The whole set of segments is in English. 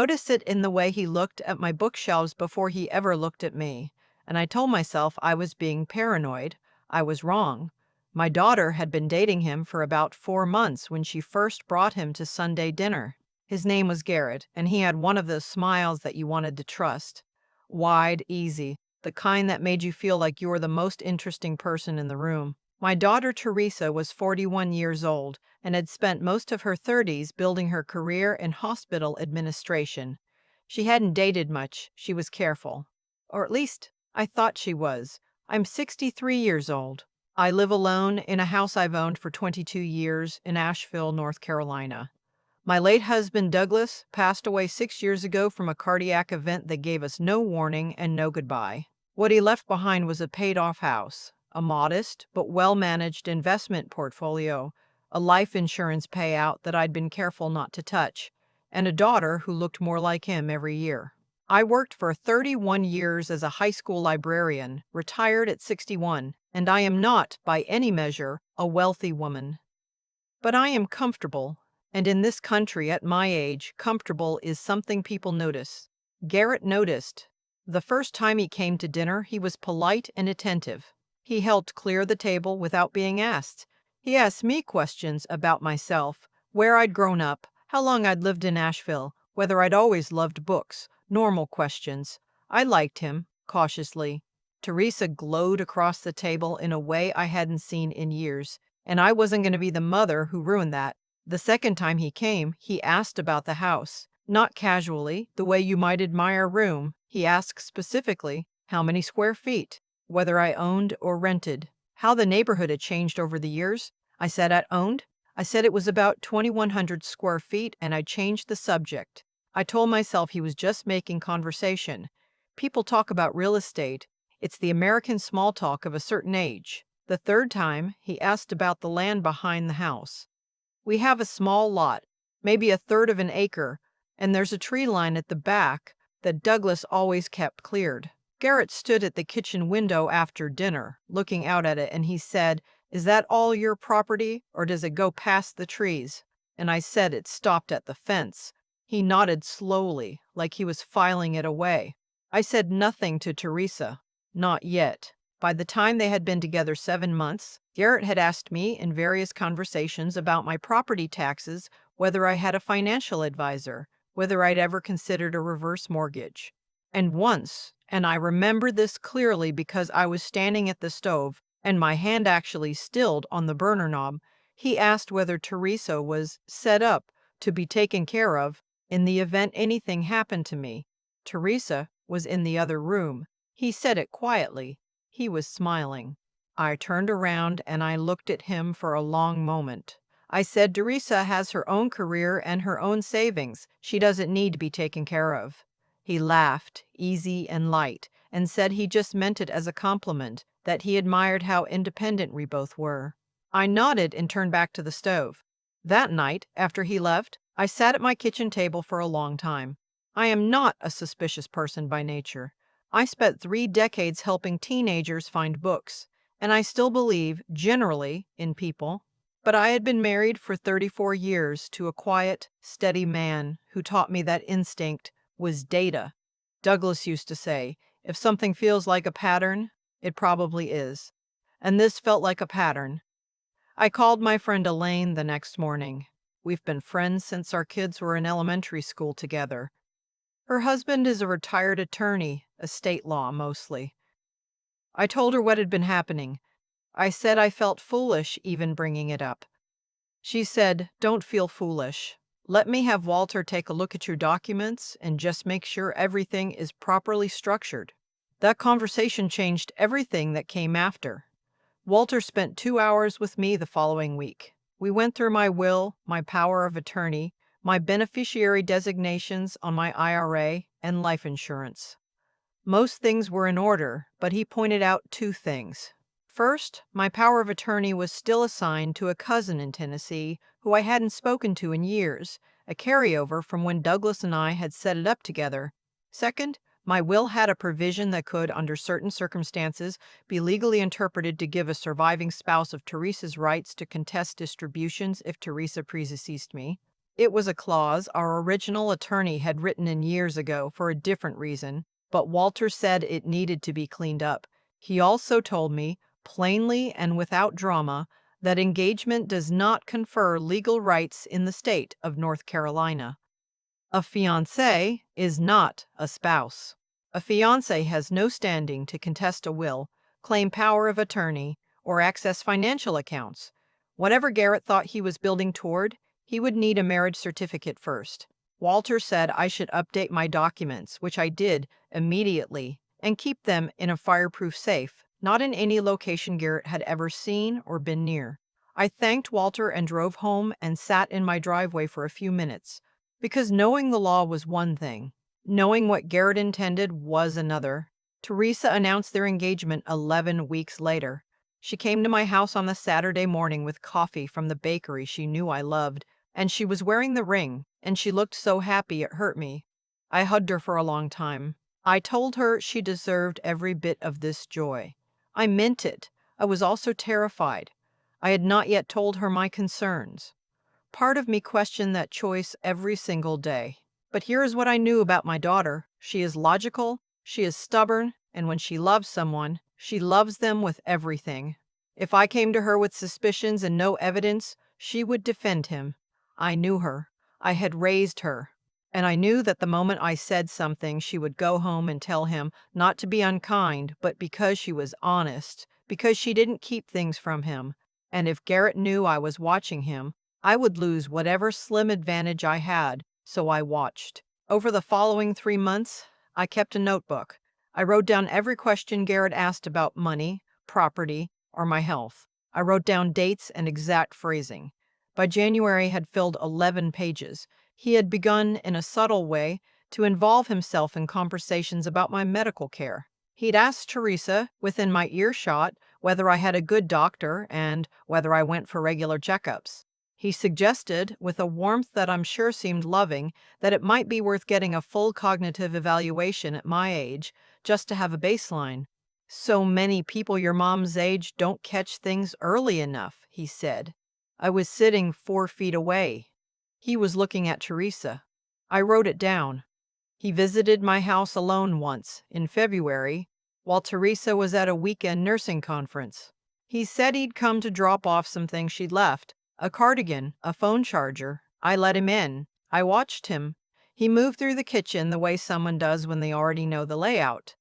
Noticed it in the way he looked at my bookshelves before he ever looked at me, and I told myself I was being paranoid. I was wrong. My daughter had been dating him for about 4 months when she first brought him to Sunday dinner. His name was Garrett, and he had one of those smiles that you wanted to trust. Wide, easy, the kind that made you feel like you were the most interesting person in the room. My daughter Teresa was 41 years old and had spent most of her 30s building her career in hospital administration. She hadn't dated much, she was careful. Or at least, I thought she was. I'm 63 years old. I live alone in a house I've owned for 22 years in Asheville, North Carolina. My late husband Douglas passed away 6 years ago from a cardiac event that gave us no warning and no goodbye. What he left behind was a paid-off house, a modest but well-managed investment portfolio, a life insurance payout that I'd been careful not to touch, and a daughter who looked more like him every year. I worked for 31 years as a high school librarian, retired at 61, and I am not, by any measure, a wealthy woman. But I am comfortable, and in this country at my age, comfortable is something people notice. Garrett noticed. The first time he came to dinner, he was polite and attentive. He helped clear the table without being asked. He asked me questions about myself, where I'd grown up, how long I'd lived in Asheville, whether I'd always loved books, normal questions. I liked him, cautiously. Teresa glowed across the table in a way I hadn't seen in years, and I wasn't going to be the mother who ruined that. The second time he came, he asked about the house. Not casually, the way you might admire a room. He asked specifically how many square feet, whether I owned or rented, how the neighborhood had changed over the years. I said I'd owned. I said it was about 2,100 square feet, and I changed the subject. I told myself he was just making conversation. People talk about real estate. It's the American small talk of a certain age. The third time, he asked about the land behind the house. We have a small lot, maybe a third of an acre, and there's a tree line at the back that Douglas always kept cleared. Garrett stood at the kitchen window after dinner, looking out at it, and he said, "Is that all your property, or does it go past the trees?" And I said it stopped at the fence. He nodded slowly, like he was filing it away. I said nothing to Teresa. Not yet. By the time they had been together 7 months, Garrett had asked me in various conversations about my property taxes, whether I had a financial advisor, whether I'd ever considered a reverse mortgage. And once, and I remember this clearly because I was standing at the stove and my hand actually stilled on the burner knob, he asked whether Teresa was set up to be taken care of in the event anything happened to me. Teresa was in the other room. He said it quietly. He was smiling. I turned around and I looked at him for a long moment. I said, "Teresa has her own career and her own savings. She doesn't need to be taken care of." He laughed, easy and light, and said he just meant it as a compliment, that he admired how independent we both were. I nodded and turned back to the stove. That night, after he left, I sat at my kitchen table for a long time. I am not a suspicious person by nature. I spent 3 decades helping teenagers find books, and I still believe, generally, in people. But I had been married for 34 years to a quiet, steady man who taught me that instinct was data. Douglas used to say, if something feels like a pattern, it probably is. And this felt like a pattern. I called my friend Elaine the next morning. We've been friends since our kids were in elementary school together. Her husband is a retired attorney, estate law mostly. I told her what had been happening. I said I felt foolish even bringing it up. She said, "Don't feel foolish. Let me have Walter take a look at your documents and just make sure everything is properly structured." That conversation changed everything that came after. Walter spent 2 hours with me the following week. We went through my will, my power of attorney, my beneficiary designations on my IRA, and life insurance. Most things were in order, but he pointed out 2 things. First, my power of attorney was still assigned to a cousin in Tennessee who I hadn't spoken to in years, a carryover from when Douglas and I had set it up together. Second, my will had a provision that could, under certain circumstances, be legally interpreted to give a surviving spouse of Teresa's rights to contest distributions if Teresa predeceased me. It was a clause our original attorney had written in years ago for a different reason, but Walter said it needed to be cleaned up. He also told me, plainly and without drama, that engagement does not confer legal rights in the state of North Carolina. A fiancé is not a spouse. A fiancé has no standing to contest a will, claim power of attorney, or access financial accounts. Whatever Garrett thought he was building toward, he would need a marriage certificate first. Walter said I should update my documents, which I did immediately, and keep them in a fireproof safe, not in any location Garrett had ever seen or been near. I thanked Walter and drove home and sat in my driveway for a few minutes. Because knowing the law was one thing, knowing what Garrett intended was another. Teresa announced their engagement 11 weeks later. She came to my house on the Saturday morning with coffee from the bakery she knew I loved, and she was wearing the ring, and she looked so happy it hurt me. I hugged her for a long time. I told her she deserved every bit of this joy. I meant it. I was also terrified. I had not yet told her my concerns. Part of me questioned that choice every single day. But here is what I knew about my daughter. She is logical, she is stubborn, and when she loves someone, she loves them with everything. If I came to her with suspicions and no evidence, she would defend him. I knew her. I had raised her. And I knew that the moment I said something, she would go home and tell him, not to be unkind, but because she was honest, because she didn't keep things from him. And if Garrett knew I was watching him, I would lose whatever slim advantage I had, so I watched. Over the following 3 months, I kept a notebook. I wrote down every question Garrett asked about money, property, or my health. I wrote down dates and exact phrasing. By January, I had filled 11 pages. He had begun, in a subtle way, to involve himself in conversations about my medical care. He'd asked Teresa, within my earshot, whether I had a good doctor and whether I went for regular checkups. He suggested, with a warmth that I'm sure seemed loving, that it might be worth getting a full cognitive evaluation at my age, just to have a baseline. So many people your mom's age don't catch things early enough, he said. I was sitting 4 feet away. He was looking at Teresa. I wrote it down. He visited my house alone once, in February, while Teresa was at a weekend nursing conference. He said he'd come to drop off some things she'd left. A cardigan, a phone charger. I let him in. I watched him. He moved through the kitchen the way someone does when they already know the layout.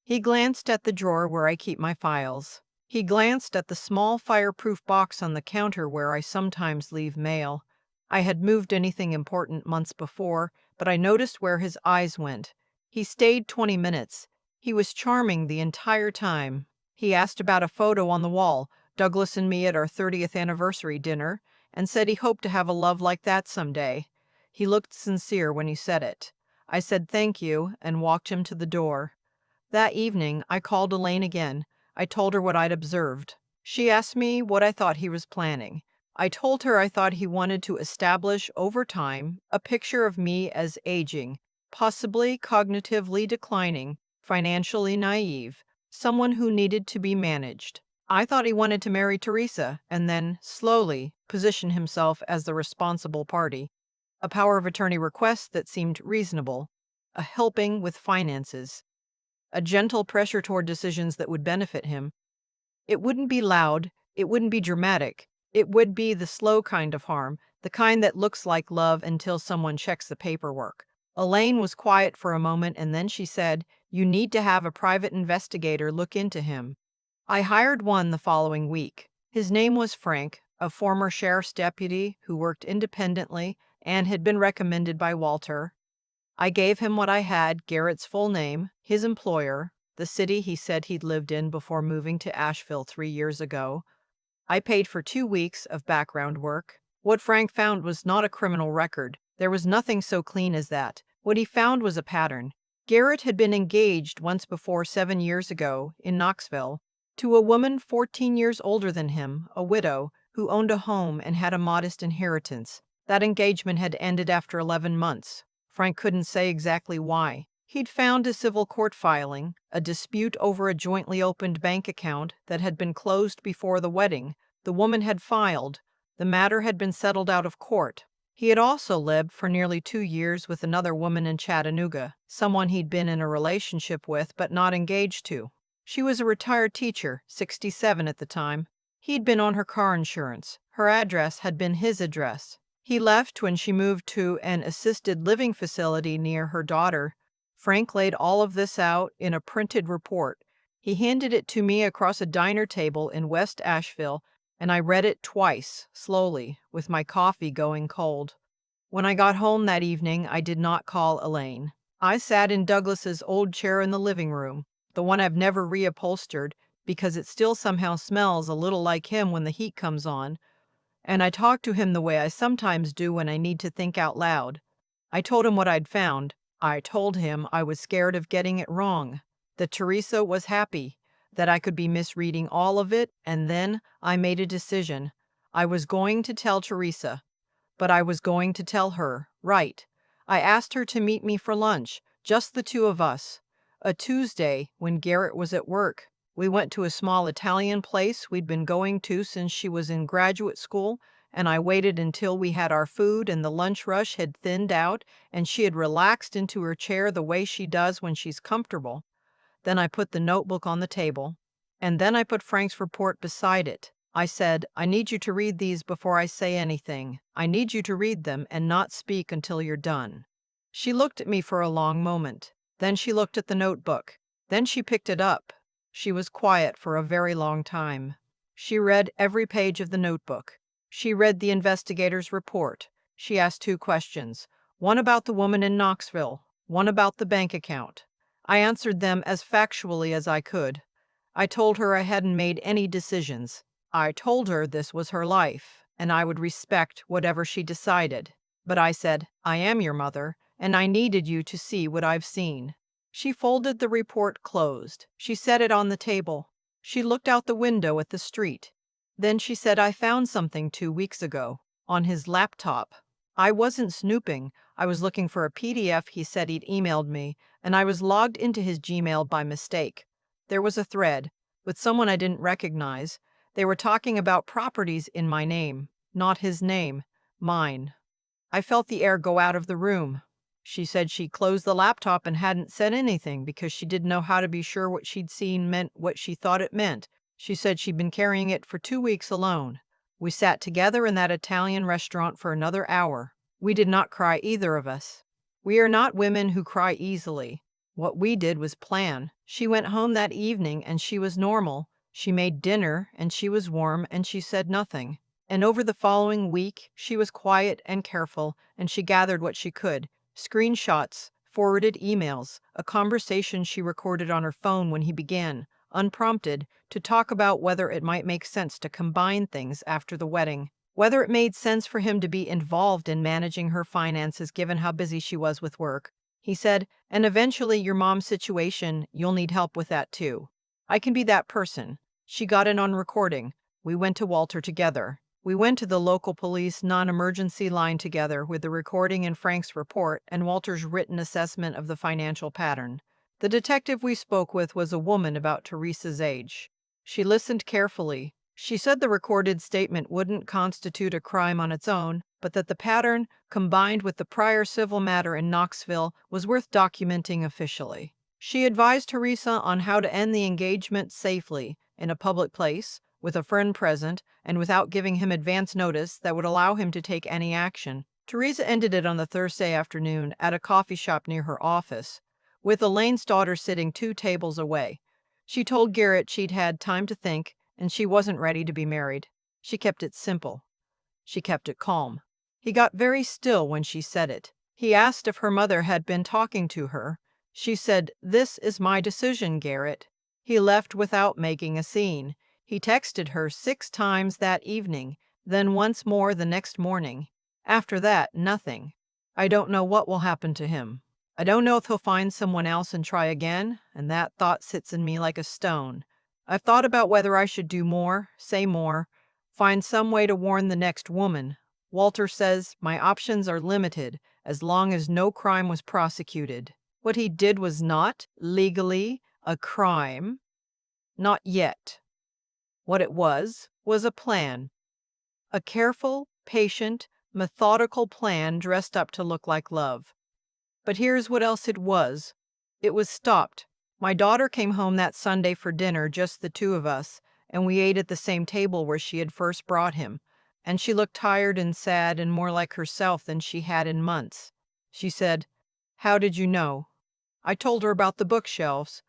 He glanced at the drawer where I keep my files. He glanced at the small fireproof box on the counter where I sometimes leave mail. I had moved anything important months before, but I noticed where his eyes went. He stayed 20 minutes. He was charming the entire time. He asked about a photo on the wall, Douglas and me at our 30th anniversary dinner, and said he hoped to have a love like that someday. He looked sincere when he said it. I said thank you and walked him to the door. That evening, I called Elaine again. I told her what I'd observed. She asked me what I thought he was planning. I told her I thought he wanted to establish, over time, a picture of me as aging, possibly cognitively declining, financially naive, someone who needed to be managed. I thought he wanted to marry Teresa and then, slowly, position himself as the responsible party. A power of attorney request that seemed reasonable. A helping with finances. A gentle pressure toward decisions that would benefit him. It wouldn't be loud. It wouldn't be dramatic. It would be the slow kind of harm, the kind that looks like love until someone checks the paperwork. Elaine was quiet for a moment and then she said, "You need to have a private investigator look into him." I hired one the following week. His name was Frank, a former sheriff's deputy who worked independently and had been recommended by Walter. I gave him what I had, Garrett's full name, his employer, the city he said he'd lived in before moving to Asheville 3 years ago. I paid for 2 weeks of background work. What Frank found was not a criminal record. There was nothing so clean as that. What he found was a pattern. Garrett had been engaged once before 7 years ago, in Knoxville, to a woman 14 years older than him, a widow, who owned a home and had a modest inheritance. That engagement had ended after 11 months. Frank couldn't say exactly why. He'd found a civil court filing, a dispute over a jointly opened bank account that had been closed before the wedding. The woman had filed. The matter had been settled out of court. He had also lived for nearly 2 years with another woman in Chattanooga, someone he'd been in a relationship with but not engaged to. She was a retired teacher, 67 at the time. He'd been on her car insurance. Her address had been his address. He left when she moved to an assisted living facility near her daughter. Frank laid all of this out in a printed report. He handed it to me across a diner table in West Asheville, and I read it twice, slowly, with my coffee going cold. When I got home that evening, I did not call Elaine. I sat in Douglas's old chair in the living room, the one I've never reupholstered because it still somehow smells a little like him when the heat comes on, and I talked to him the way I sometimes do when I need to think out loud. I told him what I'd found. I told him I was scared of getting it wrong, that Teresa was happy, that I could be misreading all of it, and then I made a decision. I was going to tell Teresa, but I was going to tell her, right. I asked her to meet me for lunch, just the two of us. A Tuesday, when Garrett was at work. We went to a small Italian place we'd been going to since she was in graduate school, and I waited until we had our food and the lunch rush had thinned out and she had relaxed into her chair the way she does when she's comfortable. Then I put the notebook on the table, and then I put Frank's report beside it. I said, I need you to read these before I say anything. I need you to read them and not speak until you're done. She looked at me for a long moment. Then she looked at the notebook. Then she picked it up. She was quiet for a very long time. She read every page of the notebook. She read the investigator's report. She asked 2 questions, one about the woman in Knoxville, one about the bank account. I answered them as factually as I could. I told her I hadn't made any decisions. I told her this was her life, and I would respect whatever she decided. But I said, I am your mother, and I needed you to see what I've seen. She folded the report closed. She set it on the table. She looked out the window at the street. Then she said, I found something 2 weeks ago, on his laptop. I wasn't snooping. I was looking for a PDF he said he'd emailed me, and I was logged into his Gmail by mistake. There was a thread with someone I didn't recognize. They were talking about properties in my name, not his name, mine. I felt the air go out of the room. She said she closed the laptop and hadn't said anything because she didn't know how to be sure what she'd seen meant what she thought it meant. She said she'd been carrying it for 2 weeks alone. We sat together in that Italian restaurant for another hour. We did not cry, either of us. We are not women who cry easily. What we did was plan. She went home that evening and she was normal. She made dinner and she was warm and she said nothing. And over the following week, she was quiet and careful, and she gathered what she could. Screenshots, forwarded emails, a conversation she recorded on her phone when he began, unprompted, to talk about whether it might make sense to combine things after the wedding, whether it made sense for him to be involved in managing her finances given how busy she was with work. He said, and eventually your mom's situation, you'll need help with that too. I can be that person. She got it on recording. We went to Walter together. We went to the local police non-emergency line together with the recording in Frank's report and Walter's written assessment of the financial pattern. The detective we spoke with was a woman about Teresa's age. She listened carefully. She said the recorded statement wouldn't constitute a crime on its own, but that the pattern, combined with the prior civil matter in Knoxville, was worth documenting officially. She advised Teresa on how to end the engagement safely, in a public place, with a friend present, and without giving him advance notice that would allow him to take any action. Teresa ended it on the Thursday afternoon at a coffee shop near her office, with Elaine's daughter sitting 2 tables away. She told Garrett she'd had time to think, and she wasn't ready to be married. She kept it simple. She kept it calm. He got very still when she said it. He asked if her mother had been talking to her. She said, "This is my decision, Garrett." He left without making a scene. He texted her 6 times that evening, then once more the next morning. After that, nothing. I don't know what will happen to him. I don't know if he'll find someone else and try again, and that thought sits in me like a stone. I've thought about whether I should do more, say more, find some way to warn the next woman. Walter says my options are limited as long as no crime was prosecuted. What he did was not, legally, a crime. Not yet. What it was a plan. A careful, patient, methodical plan dressed up to look like love. But here's what else it was. It was stopped. My daughter came home that Sunday for dinner, just the two of us, and we ate at the same table where she had first brought him. And she looked tired and sad and more like herself than she had in months. She said, "How did you know?" I told her about the bookshelves.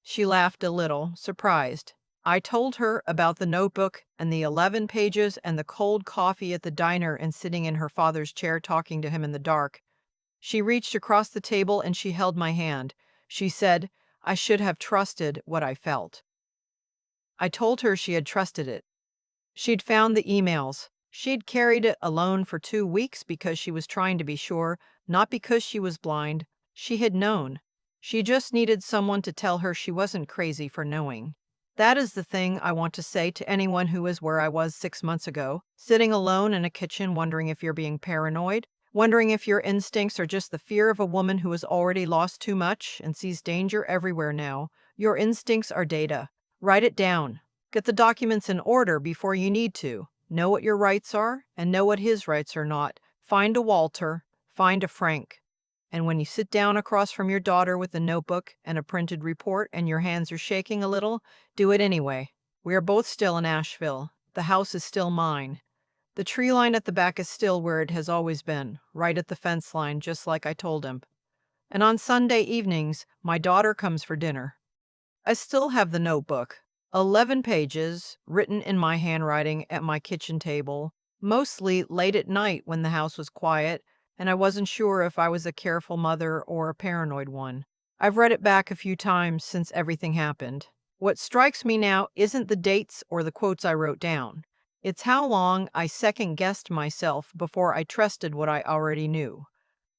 She laughed a little, surprised. I told her about the notebook and the 11 pages and the cold coffee at the diner and sitting in her father's chair talking to him in the dark. She reached across the table and she held my hand. She said, "I should have trusted what I felt." I told her she had trusted it. She'd found the emails. She'd carried it alone for 2 weeks because she was trying to be sure, not because she was blind. She had known. She just needed someone to tell her she wasn't crazy for knowing. That is the thing I want to say to anyone who is where I was 6 months ago, sitting alone in a kitchen wondering if you're being paranoid, wondering if your instincts are just the fear of a woman who has already lost too much and sees danger everywhere now. Your instincts are data. Write it down. Get the documents in order before you need to. Know what your rights are and know what his rights are not. Find a Walter, find a Frank. And when you sit down across from your daughter with a notebook and a printed report and your hands are shaking a little, do it anyway. We are both still in Asheville. The house is still mine. The tree line at the back is still where it has always been, right at the fence line, just like I told him. And on Sunday evenings, my daughter comes for dinner. I still have the notebook. 11 pages, written in my handwriting at my kitchen table, mostly late at night when the house was quiet and I wasn't sure if I was a careful mother or a paranoid one. I've read it back a few times since everything happened. What strikes me now isn't the dates or the quotes I wrote down. It's how long I second-guessed myself before I trusted what I already knew.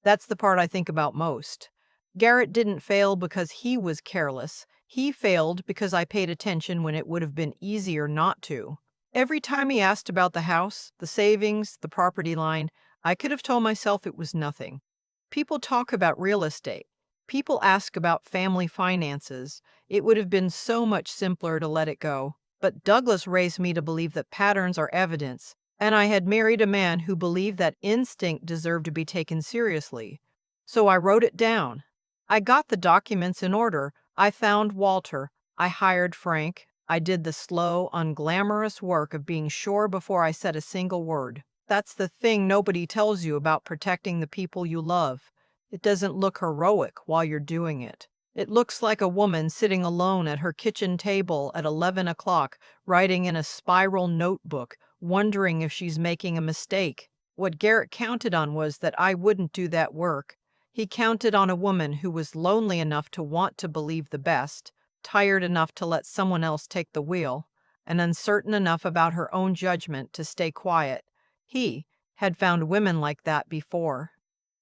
That's the part I think about most. Garrett didn't fail because he was careless. He failed because I paid attention when it would have been easier not to. Every time he asked about the house, the savings, the property line, I could have told myself it was nothing. People talk about real estate. People ask about family finances. It would have been so much simpler to let it go. But Douglas raised me to believe that patterns are evidence, and I had married a man who believed that instinct deserved to be taken seriously. So I wrote it down. I got the documents in order. I found Walter. I hired Frank. I did the slow, unglamorous work of being sure before I said a single word. That's the thing nobody tells you about protecting the people you love. It doesn't look heroic while you're doing it. It looks like a woman sitting alone at her kitchen table at 11 o'clock, writing in a spiral notebook, wondering if she's making a mistake. What Garrett counted on was that I wouldn't do that work. He counted on a woman who was lonely enough to want to believe the best, tired enough to let someone else take the wheel, and uncertain enough about her own judgment to stay quiet. He had found women like that before.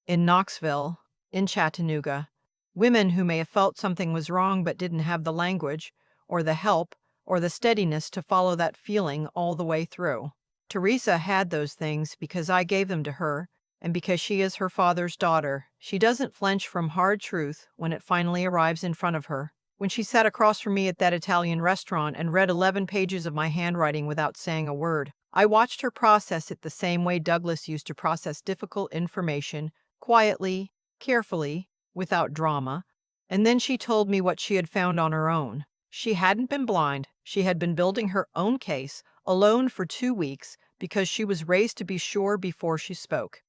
In Knoxville, in Chattanooga. Women who may have felt something was wrong but didn't have the language, or the help, or the steadiness to follow that feeling all the way through. Teresa had those things because I gave them to her, and because she is her father's daughter. She doesn't flinch from hard truth when it finally arrives in front of her. When she sat across from me at that Italian restaurant and read 11 pages of my handwriting without saying a word, I watched her process it the same way Douglas used to process difficult information, quietly, carefully, without drama. And then she told me what she had found on her own. She hadn't been blind. She had been building her own case, alone for 2 weeks, because she was raised to be sure before she spoke.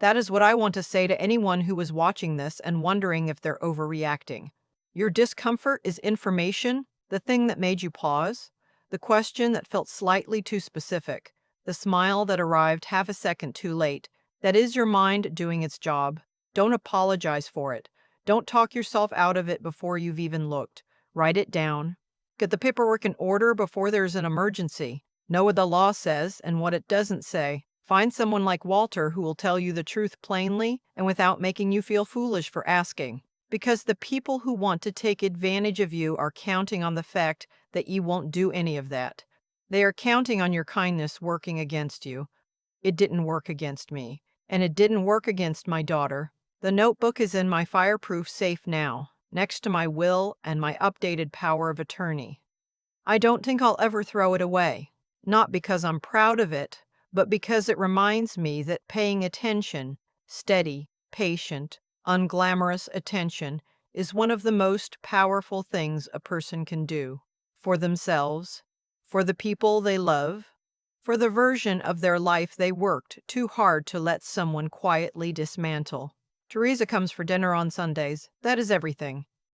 That is what I want to say to anyone who is watching this and wondering if they're overreacting. Your discomfort is information, the thing that made you pause, the question that felt slightly too specific, the smile that arrived half a second too late. That is your mind doing its job. Don't apologize for it. Don't talk yourself out of it before you've even looked. Write it down. Get the paperwork in order before there's an emergency. Know what the law says and what it doesn't say. Find someone like Walter who will tell you the truth plainly and without making you feel foolish for asking. Because the people who want to take advantage of you are counting on the fact that you won't do any of that. They are counting on your kindness working against you. It didn't work against me, and it didn't work against my daughter. The notebook is in my fireproof safe now, next to my will and my updated power of attorney. I don't think I'll ever throw it away. Not because I'm proud of it, but because it reminds me that paying attention, steady, patient, unglamorous attention, is one of the most powerful things a person can do for themselves, for the people they love, for the version of their life they worked too hard to let someone quietly dismantle. Teresa comes for dinner on Sundays. That is everything.